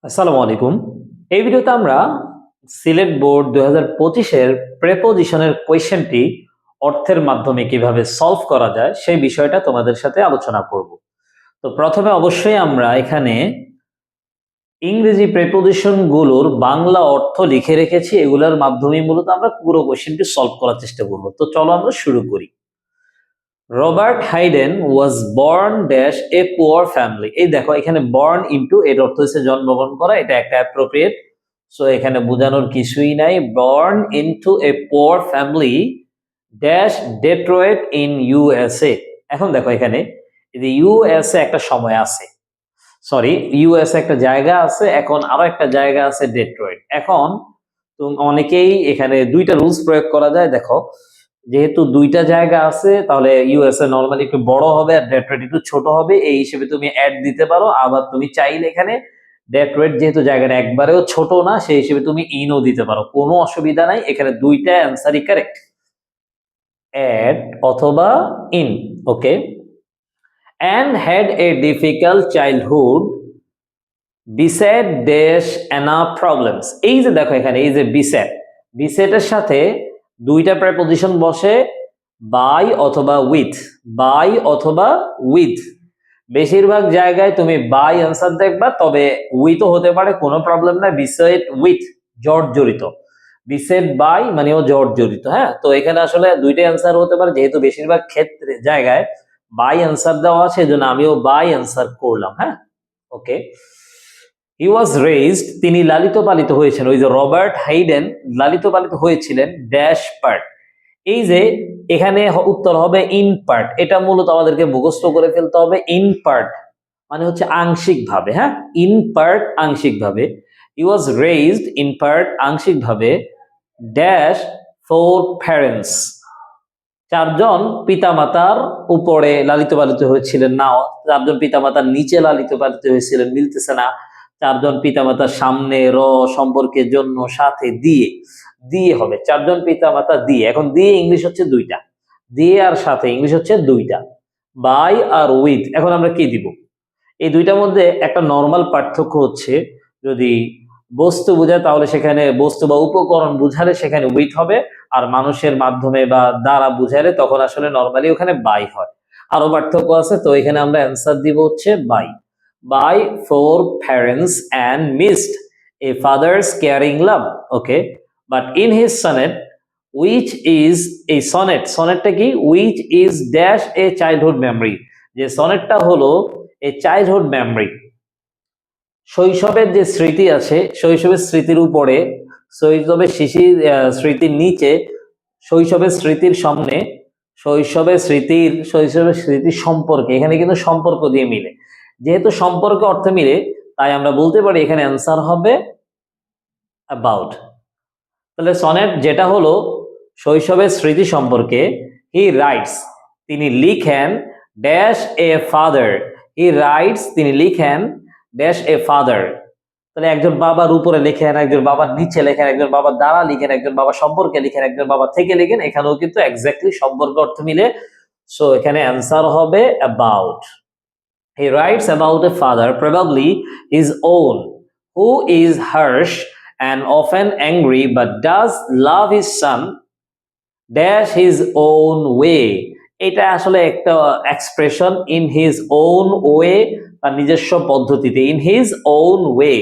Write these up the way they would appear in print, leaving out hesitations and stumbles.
আসসালামু আলাইকুম। এই ভিডিওতে আমরা সিলেট বোর্ড 2025 এর প্রেপোজিশনের কোয়েশ্চেনটি অর্থের মাধ্যমে কিভাবে সলভ করা যায় সেই বিষয়টা তোমাদের সাথে আলোচনা করব। তো প্রথমে অবশ্যই আমরা এখানে ইংরেজি প্রেপোজিশন গুলোর বাংলা অর্থ লিখে রেখেছি, এগুলোর মাধ্যমে মূলত আমরা পুরো কোয়েশ্চেনটি সলভ করার চেষ্টা করব। তো চলো আমরা শুরু করি। Robert Hayden was born dash a poor family. এই দেখো এখানে বর্ন ইনটু এর অর্থ হচ্ছে জন্মগ্রহণ করা, এটা একটা অ্যাপ্রোপ্রিয়েট। সো এখানে বোঝানোর কিছুই নাই। Born into a poor family dash Detroit in USA. এখন দেখো এখানে ইউএসএ একটা সময় আছে, সরি ইউএসএ একটা জায়গা আছে, এখন আরো একটা জায়গা আছে ডেট্রয়েট। এখন অনেকেই এখানে দুইটা রুলস প্রয়োগ করা যায়। দেখো যেহেতু দুইটা জায়গা আছে তাহলে ইউএসএ নরমালি একটু বড় হবে আর ডেট্রয়েট একটু ছোট হবে, এই হিসেবে তুমি অ্যাড দিতে পারো। আবার তুমি চাইলে এখানে ডেট্রয়েট যেহেতু জায়গাটা একবারেও ছোট না সেই হিসেবে তুমি ইনও দিতে পারো, কোনো অসুবিধা নাই। এখানে দুইটা অ্যান্সারই কারেক্ট, অ্যাড অথবা in. Okay. And had a difficult childhood beset dash enough problems. এই যে দেখো এখানে এই যে বিসেটের সাথে দুইটা প্রেপোজিশন বসে, বাই অথবা উইথ, বাই অথবা উইথ। বেশিরভাগ জায়গায় তুমি বাই অ্যান্সার দেখবা, তবে উইথও হতে পারে, কোনো প্রবলেম নাই। বিসেট উইথ জর্জরিত, বিসেট বাই মানেও জর্জরিত। হ্যাঁ, তো এখানে আসলে দুইটা অ্যান্সার হতে পারে, যেহেতু বেশিরভাগ ক্ষেত্রে জায়গায় বাই অ্যান্সার দেওয়া আছে সেজন্য আমিও বাই অ্যান্সার করলাম। হ্যাঁ, ওকে। হি ওয়াজ রেইজড, তিনি লালিত পালিত হয়েছেন। ওই যে রবার্ট হাইডেন লালিত পালিত হয়েছিলেন ড্যাশ পার্ট। এই যে এখানে উত্তর হবে ইন পার্ট, এটা মূলত আমাদেরকে মুখস্থ করে ফেলতে হবে। ইন পার্ট মানে হচ্ছে আংশিক ভাবে। হ্যাঁ, ইন পার্ট আংশিক ভাবে। হি ওয়াজ রেইজড ইন পার্ট আংশিক ভাবে ড্যাশ ফোর প্যারেন্টস, চারজন পিতামাতার উপরে লালিত পালিত হয়েছিলেন। না, চারজন পিতামাতার নিচে লালিত পালিত হয়েছিলেন, মিলতেছে না। চারজন পিতামাতার সামনে র সম্পর্কের জন্য সাথে দিয়ে, দিয়ে হবে চারজন পিতামাতা দিয়ে। এখন দিয়ে ইংলিশ হচ্ছে দুইটা, দিয়ে আর সাথে ইংলিশ হচ্ছে দুইটা, বাই আর উইথ। এখন আমরা কি দিব? এই দুইটার মধ্যে একটা নর্মাল পার্থক্য হচ্ছে, যদি বস্তু বোঝায় তাহলে সেখানে বস্তু বা উপকরণ বুঝালে সেখানে উইথ হবে, আর মানুষের মাধ্যমে বা দ্বারা বুঝালে তখন আসলে নর্মালি ওখানে বাই হয়। আরো পার্থক্য আছে, তো এখানে আমরা অ্যান্সার দিব হচ্ছে by. By poor parents and missed a father's caring love. Okay, but in his sonnet which is a sonnet, সনেটটা কি? Which is dash a childhood memory, যে সনেটটা হলো এ চাইল্ডহুড মেমরি, শৈশবের যে স্মৃতি আছে, শৈশবের স্মৃতির উপরে, শৈশবের শিশির স্মৃতির নিচে, শৈশবের স্মৃতির সামনে, শৈশবের স্মৃতির সম্পর্কে। এখানে কিন্তু সম্পর্ক দিয়ে মিলে, যেহেতু সম্পর্কে অর্থ মিলে তাই আমরা বলতে পারি এখানে অ্যান্সার হবে অ্যাবাউট। তাহলে সনেট যেটা হলো শৈশবের স্মৃতি সম্পর্কে। হি রাইটস, তিনি লিখেন dash a father, he writes তিনি লিখেন ড্যাশ এ ফাদার। তাহলে একজন বাবার উপরে লেখেন, একজন বাবার নিচে লেখেন, একজন বাবার দ্বারা লিখেন, একজন বাবা সম্পর্কে লিখেন, একজন বাবা থেকে লিখেন। এখানেও কিন্তু এক্স্যাক্টলি সম্পর্ক অর্থ মিলে। সো এখানে অ্যান্সার হবে about. He writes about a father probably his own who is harsh and often angry but does love his son dash his own way। এটা আসলে একটা expression, in his own way, তার নিজস্ব পদ্ধতিতে, in his own way.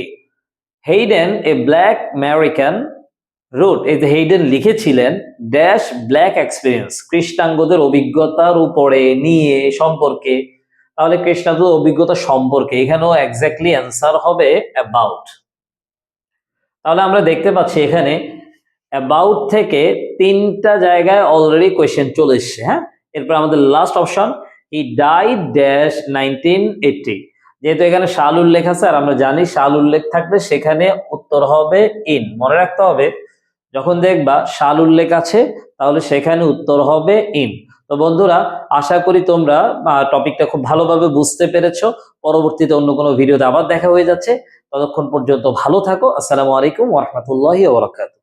Hayden a black American wrote, এই যে Hayden লিখেছিলেন dash black experience, কৃষ্ণাঙ্গদের অভিজ্ঞতার উপরে নিয়ে সম্পর্কে। তাহলে কৃষ্ণাঙ্গদের অভিজ্ঞতা সম্পর্কে, এখানেও এক্স্যাক্টলি অ্যান্সার হবে অ্যাবাউট। তাহলে আমরা দেখতে পাচ্ছি এখানে অ্যাবাউট থেকে তিনটা জায়গায় অলরেডি কোয়েশ্চেন চলে এসছে। হ্যাঁ, এরপর আমাদের last option, he died dash 1980। যেহেতু এখানে সাল উল্লেখ আছে আর আমরা জানি সাল উল্লেখ থাকলে সেখানে উত্তর হবে ইন। মনে রাখতে হবে যখন দেখবা সাল উল্লেখ আছে তাহলে সেখানে উত্তর হবে ইন। তো বন্ধুরা, আশা করি তোমরা টপিকটা খুব ভালোভাবে বুঝতে পেরেছো। পরবর্তীতে অন্য কোনো ভিডিওতে আবার দেখা হয়ে যাচ্ছে, ততক্ষণ পর্যন্ত ভালো থাকো। আসসালামু আলাইকুম ওয়া রাহমাতুল্লাহি ওয়া বারাকাতুহু।